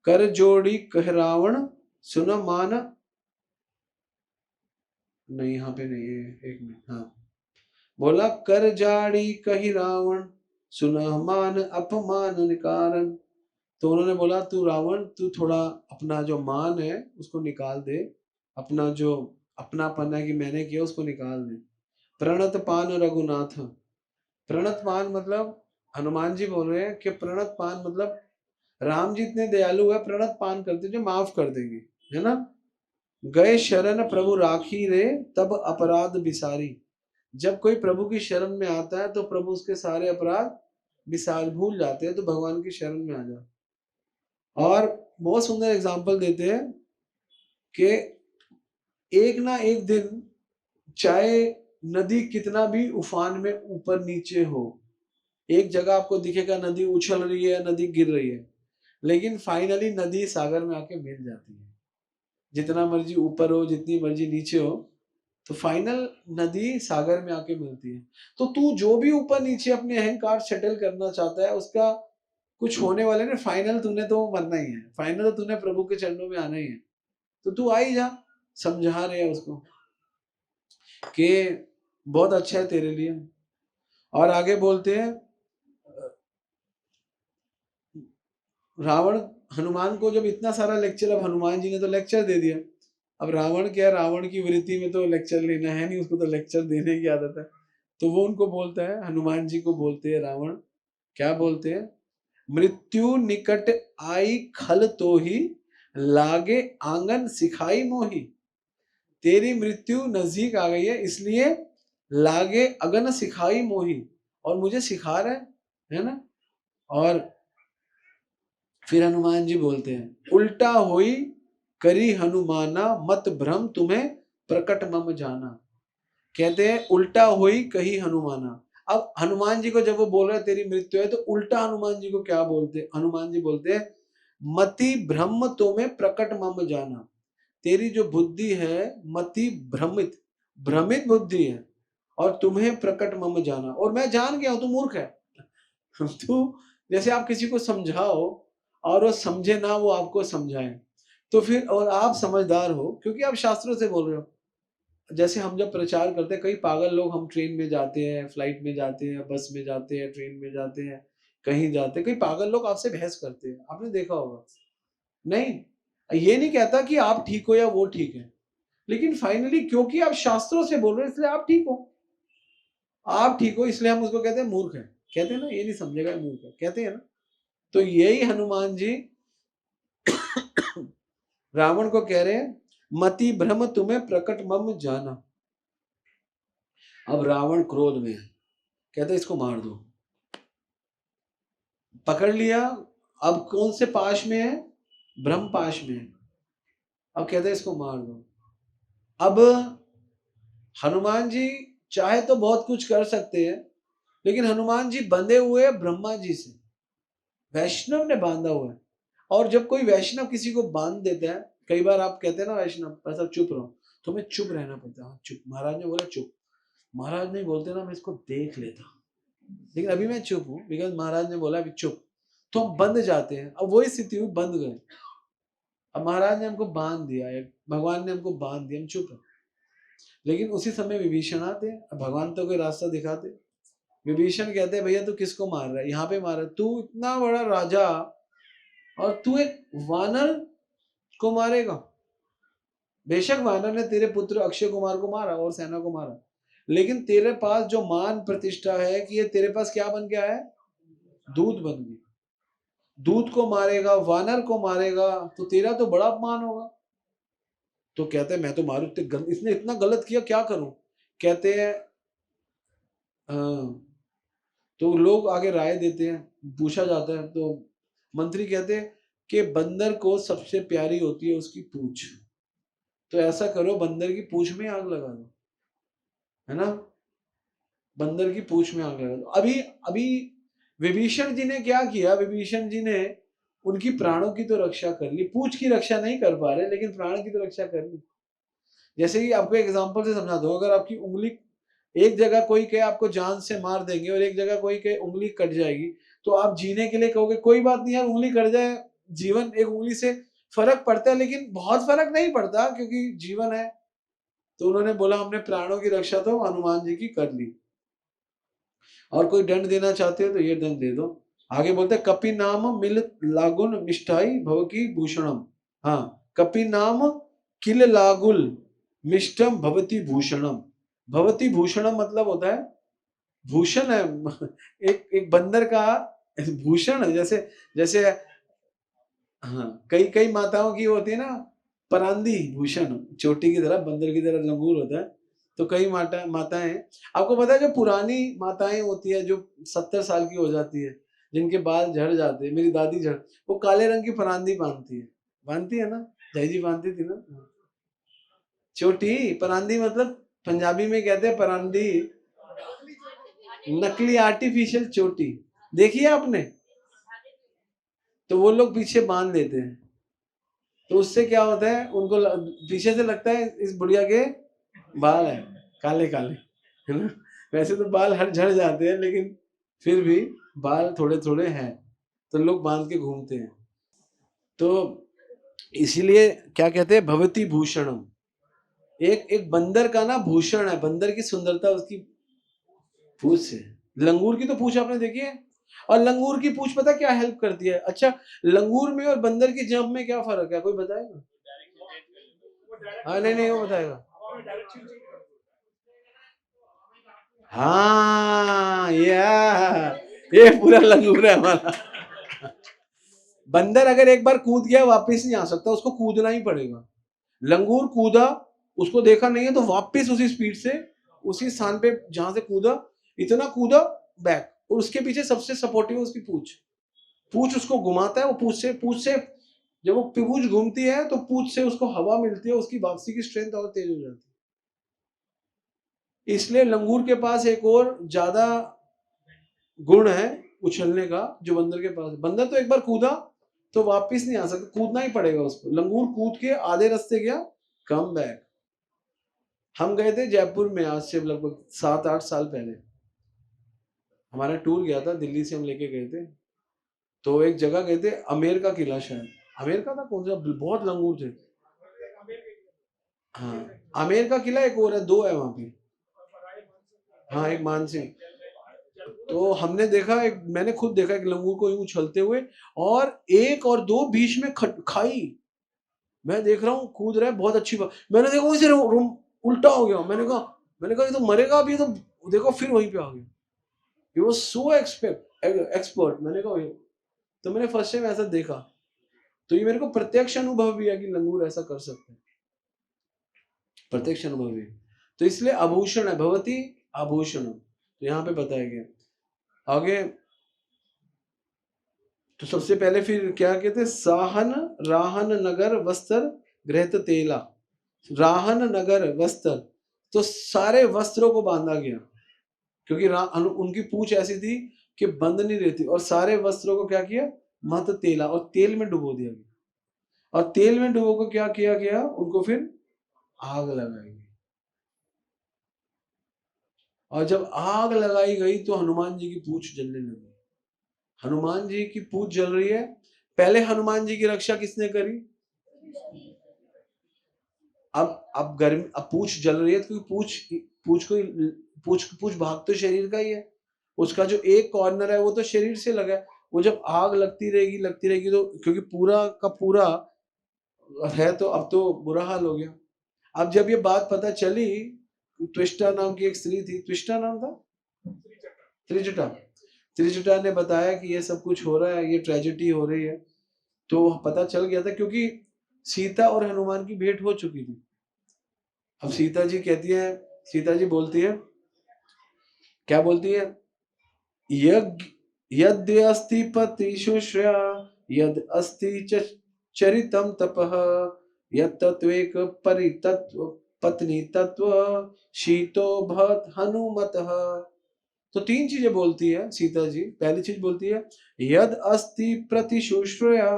कर जोड़ी कह रावण सुन मान, नहीं यहाँ पे नहीं है, एक मिनट, हाँ, बोला कर जाड़ी कही रावण सुन मान अपमान कारण, तो उन्होंने बोला तू रावण, तू थोड़ा अपना जो मान है उसको निकाल दे, अपना जो अपनापन है कि मैंने किया उसको निकाल दे। प्रणत पान रघुनाथ, प्रणत पान मतलब हनुमान जी बोल रहे हैं कि प्रणत पान मतलब राम जी इतने दयालु है, प्रणत पान करते जो माफ कर देंगे, है ना। गए शरण प्रभु राखी रे तब अपराध बिसारी, जब कोई प्रभु की शरण में आता है तो प्रभु उसके सारे अपराध बिसार भूल जाते हैं, तो भगवान की शरण में आ जाओ। और बहुत सुंदर एग्जाम्पल देते हैं कि एक ना एक दिन, चाहे नदी कितना भी उफान में ऊपर नीचे हो, एक जगह आपको दिखेगा नदी उछल रही है, नदी गिर रही है, लेकिन फाइनली नदी सागर में आके मिल जाती है। जितना मर्जी ऊपर हो, जितनी मर्जी नीचे हो, तो फाइनल नदी सागर में आके मिलती है। तो तू जो भी ऊपर नीचे अपने अहंकार सेटल करना चाहता है, उसका कुछ होने वाले ने, फाइनल तूने तो मरना ही है, फाइनल तो तूने प्रभु के चरणों में आना ही है, तो तू आ ही जा। समझा रहे हैं उसको कि बहुत अच्छा है तेरे लिए। और आगे बोलते हैं, रावण हनुमान को जब इतना सारा लेक्चर, अब हनुमान जी ने तो लेक्चर दे दिया, अब रावण क्या, रावण की वृत्ति में तो लेक्चर लेना है नहीं, उसको तो लेक्चर देने की आदत है। तो वो उनको बोलता है, हनुमान जी को बोलते हैं रावण, क्या बोलते हैं, मृत्यु निकट आई खल तो ही लागे आंगन सिखाई मोही, तेरी मृत्यु नजदीक आ गई है इसलिए लागे अगन सिखाई मोही, और मुझे सिखा रहा है ना। और फिर हनुमान जी बोलते हैं, उल्टा होई करी हनुमाना मत भ्रम तुम्हें प्रकट मम जाना, कहते हैं उल्टा होई कही हनुमाना। अब हनुमान जी को जब वो बोल रहे तेरी मृत्यु है, तो उल्टा हनुमान जी को क्या बोलते, हनुमान जी बोलते हैं मति ब्रह्म तुम्हें प्रकट मम जाना, तेरी जो बुद्धि है मति भ्रमित, भ्रमित बुद्धि है, और तुम्हें प्रकट मम जाना, और मैं जान गया हूं तू मूर्ख है। तू, जैसे आप किसी को समझाओ और वो समझे ना, वो आपको समझाए, तो फिर, और आप समझदार हो क्योंकि आप शास्त्रों से बोल रहे हो। जैसे हम जब प्रचार करते हैं, कई पागल लोग, हम ट्रेन में जाते हैं, फ्लाइट में जाते हैं, बस में जाते हैं, ट्रेन में जाते हैं, कहीं जाते हैं, कई पागल लोग आपसे बहस करते हैं, आपने देखा होगा। नहीं, ये नहीं कहता कि आप ठीक हो या वो ठीक है, लेकिन फाइनली क्योंकि आप शास्त्रों से बोल रहे हो इसलिए आप ठीक हो। आप ठीक हो इसलिए हम उसको कहते हैं मूर्ख है, कहते हैं ना, ये नहीं समझेगा मूर्ख है, कहते हैं ना। तो यही हनुमान जी रावण को कह रहे हैं, मति भ्रम तुम्हें प्रकट मम जाना। अब रावण क्रोध में है, कहते इसको मार दो। पकड़ लिया, अब कौन से पाश में है? ब्रह्म पाश में है। अब कहते इसको मार दो। अब हनुमान जी चाहे तो बहुत कुछ कर सकते हैं, लेकिन हनुमान जी बंधे हुए हैं ब्रह्मा जी से, वैष्णव ने बांधा हुआ है। और जब कोई वैष्णव किसी को बांध देता है, कई बार आप कहते हैं ना वैष्णव ऐसा चुप रहो, तुम्हें चुप रहना पड़ता है। चुप, महाराज ने बोला चुप, महाराज नहीं बोलते ना मैं इसको देख लेता, लेकिन अभी मैं चुप हूँ बिकॉज महाराज ने बोला अभी चुप, तो हम बंध जाते हैं। अब वही स्थिति हुई, बंध गए। अब महाराज ने हमको बांध दिया है, भगवान ने हमको बांध दिया, हम चुप है। लेकिन उसी समय विभीषण आते, अब भगवान तो कोई रास्ता दिखाते। विभीषण कहते हैं भैया तू किसको मार रहा है, यहाँ पे मार रहा है, तू इतना बड़ा राजा और तू एक वानर को मारेगा। बेशक वानर ने तेरे पुत्र अक्षय कुमार को मारा और सेना को मारा, लेकिन तेरे पास जो मान प्रतिष्ठा है कि ये तेरे पास क्या बन गया है, दूध बन गया। दूध को मारेगा, वानर को मारेगा, तो तेरा तो बड़ा अपमान होगा। तो कहते हैं मैं तो मारू, इसने इतना गलत किया क्या करूं। कहते हैं हाँ। तो लोग आगे राय देते हैं, पूछा जाता है तो मंत्री कहते हैं कि बंदर को सबसे प्यारी होती है उसकी पूंछ, तो ऐसा करो बंदर की पूंछ में आग लगा दो, है ना, बंदर की पूंछ में आग लगा दो। अभी अभी विभीषण जी ने क्या किया, विभीषण जी ने उनकी प्राणों की तो रक्षा कर ली, पूंछ की रक्षा नहीं कर पा रहे लेकिन प्राण की तो रक्षा कर ली। जैसे कि आपको एग्जांपल से समझा दो, अगर आपकी उंगली एक जगह कोई कहे आपको जान से मार देंगे और एक जगह कोई कहे उंगली कट जाएगी, तो आप जीने के लिए कहोगे कोई बात नहीं यार उंगली कट जाए, जीवन एक उंगली से फर्क पड़ता है लेकिन बहुत फर्क नहीं पड़ता क्योंकि जीवन है। तो उन्होंने बोला हमने प्राणों की रक्षा तो हनुमान जी की कर ली, और कोई दंड देना चाहते हो तो ये दंड दे दो। आगे बोलते कपि नाम मिल लागुन मिष्टाई भव की भूषणम। हाँ, कपि नाम किल लागुल मिष्टम भवती भूषणम। भवती भूषणम मतलब होता है भूषण है। एक एक बंदर का भूषण है, जैसे जैसे हाँ, कई कई माताओं की होती है ना परांदी भूषण, चोटी की तरह बंदर की तरह लंगूर होता है। तो कई माताएं, आपको पता है जो पुरानी माताएं होती है जो 70 साल की हो जाती है, जिनके बाल झड़ जाते हैं, मेरी दादी झड़, वो काले रंग की परांदी बांधती है ना, जय जी बांधती थी ना चोटी। परांदी मतलब पंजाबी में कहते हैं परांदी, नकली आर्टिफिशियल चोटी, देखिए आपने, तो वो लोग पीछे बांध लेते हैं। तो उससे क्या होता है, उनको पीछे से लगता है इस बुढ़िया के बाल है काले काले, है ना। वैसे तो बाल हर झड़ जाते हैं लेकिन फिर भी बाल थोड़े थोड़े हैं, तो लोग बांध के घूमते हैं। तो इसीलिए क्या कहते हैं भवती भूषणम, एक एक बंदर का ना भूषण है, बंदर की सुंदरता उसकी पूंछ से। लंगूर की तो पूंछ आपने देखी है, और लंगूर की पूंछ पता क्या हेल्प करती है। अच्छा, लंगूर में और बंदर की जंप में क्या फर्क है, कोई बताएगा? हाँ, नहीं नहीं वो बताएगा। हाँ, ये पूरा लंगूर है हमारा। बंदर अगर एक बार कूद गया वापस नहीं आ सकता, उसको कूदना ही पड़ेगा। लंगूर कूदा, उसको देखा नहीं है तो वापस उसी स्पीड से उसी स्थान पे जहां से कूदा, इतना कूदा बैक, और उसके पीछे सबसे सपोर्टिव है उसकी पूंछ। पूंछ उसको घुमाता है, वो पूंछ से जब वो पूंछ घूमती है तो पूंछ से उसको हवा मिलती है, उसकी वापसी की स्ट्रेंथ और तेज हो जाती है। इसलिए लंगूर के पास एक और ज्यादा गुण है उछलने का जो बंदर के पास। बंदर तो एक बार कूदा तो वापस नहीं आ सकता, कूदना ही पड़ेगा उसको। लंगूर कूद के आधे रास्ते गया, कम बैक। हम गए थे जयपुर में, आज से लगभग 7-8 साल पहले हमारा टूर गया था, दिल्ली से हम लेके गए थे। तो एक जगह गए थे, आमेर का किला, शायद आमेर का था, कौन सा, बहुत लंगूर थे। हाँ, आमेर का किला एक और है, 2 है वहां पे। हाँ, एक मानसिंह। तो हमने देखा, एक मैंने खुद देखा एक लंगूर को यूं उछलते हुए, और 1 और 2 बीच में खाई। मैं देख रहा हूँ कूद रहा है, बहुत अच्छी बात। मैंने देखा वहीं से उल्टा हो गया। मैंने कहा ये तो मरेगा अभी, तो देखो फिर वहीं पे आ गया। He was so expert. मैंने कहा तो मैंने फर्स्ट टाइम ऐसा देखा। तो ये मेरे को प्रत्यक्ष अनुभव भी है कि लंगूर ऐसा कर सकते हैं, प्रत्यक्ष अनुभव भी। तो इसलिए आभूषण है, भवती आभूषण, तो यहाँ पे बताया गया आगे। तो सबसे पहले फिर क्या कहते, साहन राहन नगर वस्त्र गृहत तेला। राहन नगर वस्त्र, तो सारे वस्त्रों को बांधा गया, क्योंकि उनकी पूंछ ऐसी थी कि बंद नहीं रहती। और सारे वस्त्रों को क्या किया, मत तेला, और तेल में डुबो दिया गया। और तेल में डुबो को क्या किया गया, उनको फिर आग लगाई गई। और जब आग लगाई गई तो हनुमान जी की पूंछ जलने लगी। हनुमान जी की पूंछ जल रही है। पहले हनुमान जी की रक्षा किसने करी? अब गर्मी, अब पूंछ जल रही है, क्योंकि पूंछ भाग तो शरीर का ही है। उसका जो एक कॉर्नर है वो तो शरीर से लगा है। वो जब आग लगती रहेगी तो, क्योंकि पूरा का पूरा है, तो अब तो बुरा हाल हो गया। अब जब ये बात पता चली, त्विष्टा नाम की एक स्त्री थी, त्विष्टा नाम था, त्रिजटा, त्रिजटा ने बताया कि ये सब कुछ हो रहा है, ये ट्रेजेडी हो रही है। तो पता चल गया था, क्योंकि सीता और हनुमान की भेंट हो चुकी थी। अब सीता जी कहती है, सीता जी बोलती है, क्या बोलती है, यद् अस्ति पतिशुश्रया, यद् अस्ति चरितम तपः, यत्तत्वेक परितत्व पत्नी तत्व, शीतो भवत हनुमतः। तो 3 चीजें बोलती है सीता जी। पहली चीज बोलती है, यद अस्ति प्रतिशुश्रया,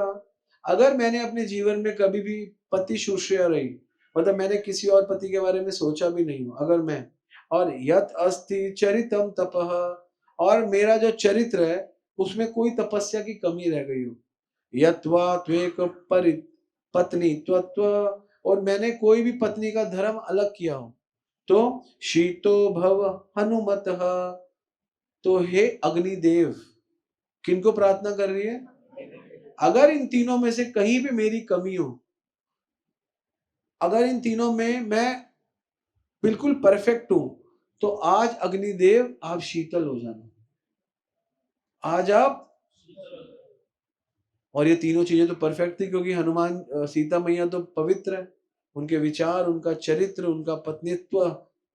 अगर मैंने अपने जीवन में कभी भी पति शुश्रया रही, मतलब मैंने किसी और पति के बारे में सोचा भी नहीं हूं, अगर मैं, और यत अस्ति चरितम तपः, और मेरा जो चरित्र है उसमें कोई तपस्या की कमी रह गई हो, यत्वा त्वेक परि पत्नी त्वत्व, और मैंने कोई भी पत्नी का धर्म अलग किया हो, तो शीतो भव हनुमतः, तो हे अग्निदेव, किनको प्रार्थना कर रही है, अगर इन तीनों में से कहीं भी मेरी कमी हो, अगर इन तीनों में मैं बिल्कुल परफेक्ट हूं, तो आज अग्निदेव आप शीतल हो जाना, आज आप। और ये तीनों चीजें तो परफेक्ट थी, क्योंकि हनुमान सीता मैया तो पवित्र है, उनके विचार, उनका चरित्र, उनका पत्नीत्व,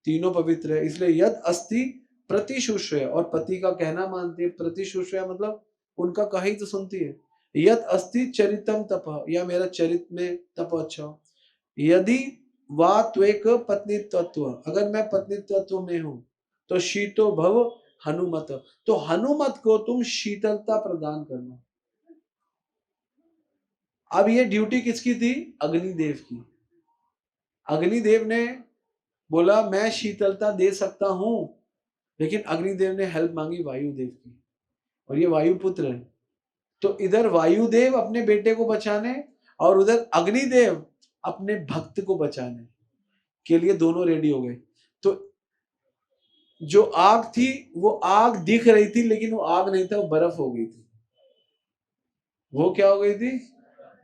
तीनों पवित्र है। इसलिए यद अस्ति प्रतिशुश्रय, और पति का कहना मानती है, प्रतिशुश्रय मतलब उनका कही तो सुनती है। यद अस्ति चरितम तप, या मेरा चरित्र में तप अच्छा हो। यदि वा त्वेक पत्नी तत्व, अगर मैं पत्नी तत्व में हूं, तो शीतो भव हनुमत, तो हनुमत को तुम शीतलता प्रदान करना। अब ये ड्यूटी किसकी थी, अग्निदेव की। अग्निदेव ने बोला मैं शीतलता दे सकता हूं, लेकिन अग्निदेव ने हेल्प मांगी वायुदेव की, और ये वायुपुत्र है। तो इधर वायुदेव अपने बेटे को बचाने, और उधर अग्निदेव अपने भक्त को बचाने के लिए दोनों रेडी हो गए। तो जो आग थी वो आग दिख रही थी, लेकिन वो आग नहीं था, वो बर्फ हो गई थी। वो क्या हो गई थी,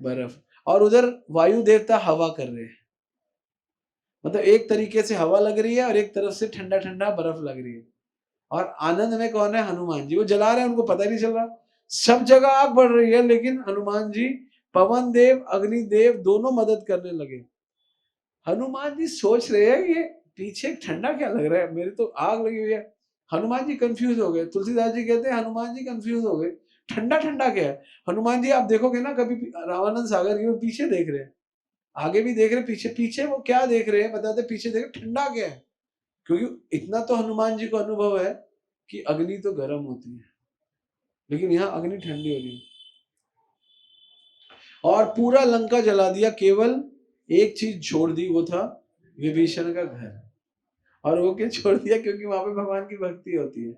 बर्फ। और उधर वायु देवता हवा कर रहे हैं, मतलब एक तरीके से हवा लग रही है और एक तरफ से ठंडा ठंडा बर्फ लग रही है। और आनंद में कौन है, हनुमान जी, वो जला रहे हैं, उनको पता ही नहीं चल रहा। सब जगह आग बढ़ रही है, लेकिन हनुमान जी, पवन देव, अग्निदेव दोनों मदद करने लगे। हनुमान जी सोच रहे हैं ये पीछे ठंडा क्या लग रहा है, मेरे तो आग लगी हुई है। हनुमान जी कंफ्यूज हो गए। तुलसीदास जी कहते हैं हनुमान जी कंफ्यूज हो गए, ठंडा ठंडा क्या है। हनुमान जी आप देखोगे ना, कभी रामानंद सागर की, वो पीछे देख रहे हैं, आगे भी देख रहे, पीछे पीछे वो क्या देख रहे हैं बताते, पीछे देख रहे ठंडा क्या है। क्योंकि इतना तो हनुमान जी को अनुभव है कि अग्नि तो गर्म होती है, लेकिन यहाँ अग्नि ठंडी हो रही है। और पूरा लंका जला दिया, केवल एक चीज छोड़ दी, वो था विभीषण का घर। और वो क्यों छोड़ दिया? क्योंकि वहां पे भगवान की भक्ति होती है।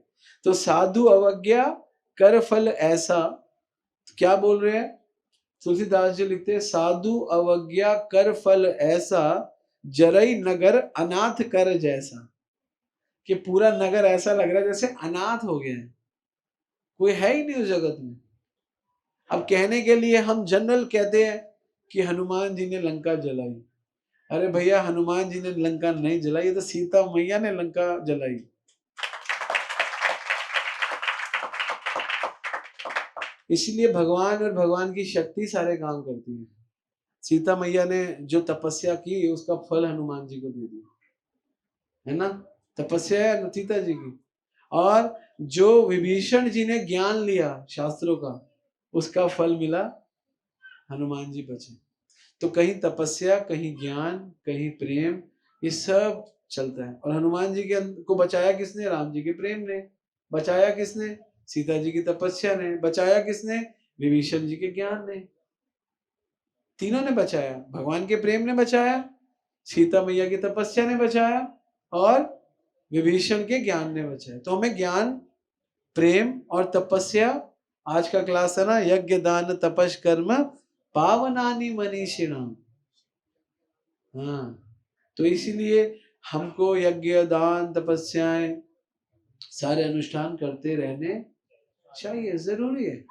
तो साधु अवज्ञा कर फल ऐसा, क्या बोल रहे हैं तुलसीदास जी? लिखते हैं साधु अवज्ञा कर फल ऐसा, जरई नगर अनाथ कर जैसा। कि पूरा नगर ऐसा लग रहा है जैसे अनाथ हो गया है, कोई है ही नहीं उस जगत में। अब कहने के लिए हम जनरल कहते हैं कि हनुमान जी ने लंका जलाई। अरे भैया, हनुमान जी ने लंका नहीं जलाई, तो सीता मैया ने लंका जलाई। इसलिए भगवान और भगवान की शक्ति सारे काम करती है। सीता मैया ने जो तपस्या की, उसका फल हनुमान जी को दे दिया, है ना? तपस्या है सीता जी की। और जो विभीषण जी ने ज्ञान लिया शास्त्रों का, उसका फल मिला, हनुमान जी बचे। तो कहीं तपस्या, कहीं ज्ञान, कहीं प्रेम, ये सब चलता है। और हनुमान जी के को बचाया किसने? राम जी के प्रेम ने। बचाया किसने? सीता जी की तपस्या ने। बचाया किसने? विभीषण जी के ज्ञान ने। तीनों ने बचाया। भगवान के प्रेम ने बचाया, सीता मैया की तपस्या ने बचाया, और विभीषण के ज्ञान ने बचाया। तो हमें ज्ञान, प्रेम और तपस्या, आज का क्लास है ना, यज्ञ दान तपस कर्म पावनानि मनीषिणाम। हाँ, तो इसीलिए हमको यज्ञ दान तपस्याएं सारे अनुष्ठान करते रहने चाहिए, जरूरी है।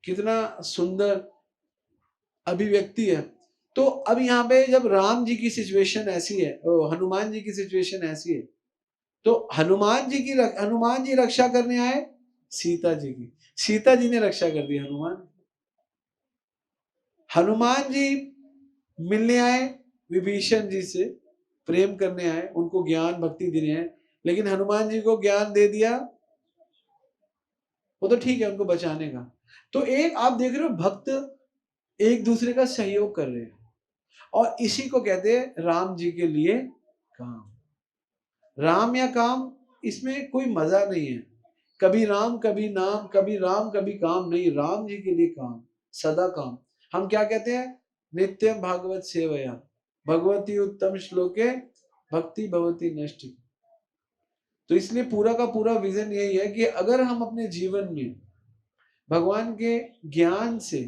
कितना सुंदर अभिव्यक्ति है। तो अब यहाँ पे जब राम जी की सिचुएशन ऐसी है, हनुमान जी की सिचुएशन ऐसी है, तो हनुमान जी रक्षा करने आए सीता जी की, सीता जी ने रक्षा कर दी हनुमान। हनुमान जी मिलने आए विभीषण जी से, प्रेम करने आए, उनको ज्ञान भक्ति देने आए, लेकिन हनुमान जी को ज्ञान दे दिया, वो तो ठीक है उनको बचाने का। तो एक आप देख रहे हो, भक्त एक दूसरे का सहयोग कर रहे हैं, और इसी को कहते हैं राम जी के लिए काम। राम या काम, इसमें कोई मजा नहीं है। कभी राम कभी नाम, कभी राम कभी काम नहीं, राम जी के लिए काम, सदा काम। हम क्या कहते हैं? नित्यम भागवत सेवया भगवती उत्तम श्लोके भक्ति भवती नष्टि। तो इसलिए पूरा का पूरा विजन यही है कि अगर हम अपने जीवन में भगवान के ज्ञान से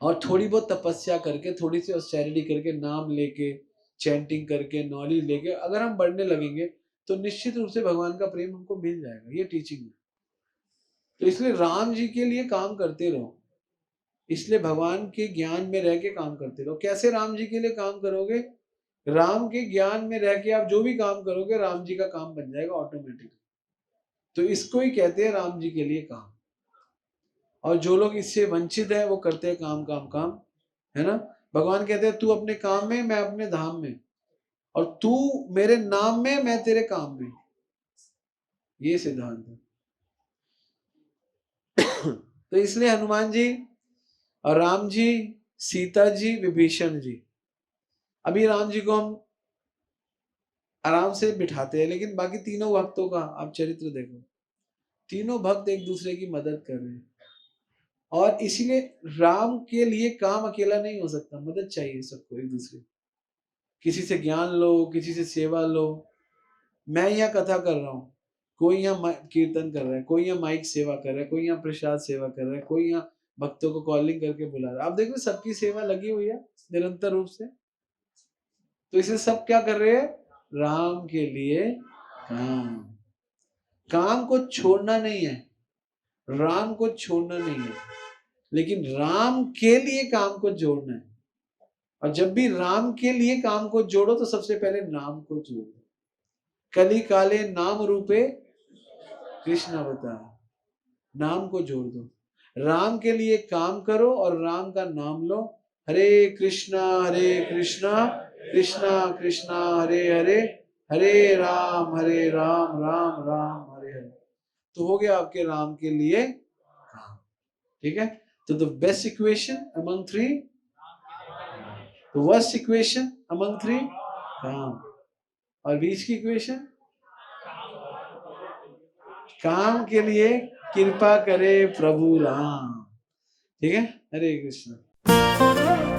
और थोड़ी बहुत तपस्या करके, थोड़ी सी ऑस्टेरिटी करके, नाम लेके, चैंटिंग करके, नॉलेज लेके अगर हम बढ़ने लगेंगे, तो निश्चित रूप से भगवान का प्रेम हमको मिल जाएगा। ये टीचिंग है। तो इसलिए राम जी के लिए काम करते रहो, इसलिए भगवान के ज्ञान में रह के काम करते रहो। कैसे राम जी के लिए काम करोगे? राम के ज्ञान में रह के आप जो भी काम करोगे, राम जी का काम बन जाएगा ऑटोमेटिक। तो इसको ही कहते हैं राम जी के लिए काम। और जो लोग इससे वंचित है, वो करते हैं काम काम काम, है ना? भगवान कहते हैं तू अपने काम में, मैं अपने धाम में, और तू मेरे नाम में, मैं तेरे काम में। ये सिद्धांत है। तो इसलिए हनुमान जी और राम जी, सीता जी, विभीषण जी, अभी राम जी को हम आराम से बिठाते हैं, लेकिन बाकी तीनों भक्तों का आप चरित्र देखो, तीनों भक्त एक दूसरे की मदद कर रहे हैं। और इसीलिए राम के लिए काम अकेला नहीं हो सकता, मदद चाहिए सबको, एक दूसरे। किसी से ज्ञान लो, किसी से सेवा लो। मैं यहाँ कथा कर रहा हूँ, कोई यहाँ कीर्तन कर रहा है, कोई यहाँ माइक सेवा कर रहा है, कोई यहाँ प्रसाद सेवा कर रहा है, कोई यहाँ भक्तों को कॉलिंग करके बुला रहा है। आप देखो सबकी सेवा लगी हुई है निरंतर रूप से। तो इसे सब क्या कर रहे हैं? राम के लिए काम। काम को छोड़ना नहीं है, राम को छोड़ना नहीं है, लेकिन राम के लिए काम को जोड़ना है। और जब भी राम के लिए काम को जोड़ो, तो सबसे पहले नाम को जोड़ो। कली काले नाम रूपे कृष्ण अवतार, नाम को जोड़ दो। राम के लिए काम करो और राम का नाम लो। हरे कृष्णा कृष्णा कृष्णा हरे हरे, हरे राम राम राम हरे हरे। तो हो गया आपके राम के लिए काम। ठीक है? तो the best equation among three, the worst equation among three, काम। और बीच की इक्वेशन, काम के लिए कृपा करे प्रभु राम। ठीक है? हरे कृष्ण।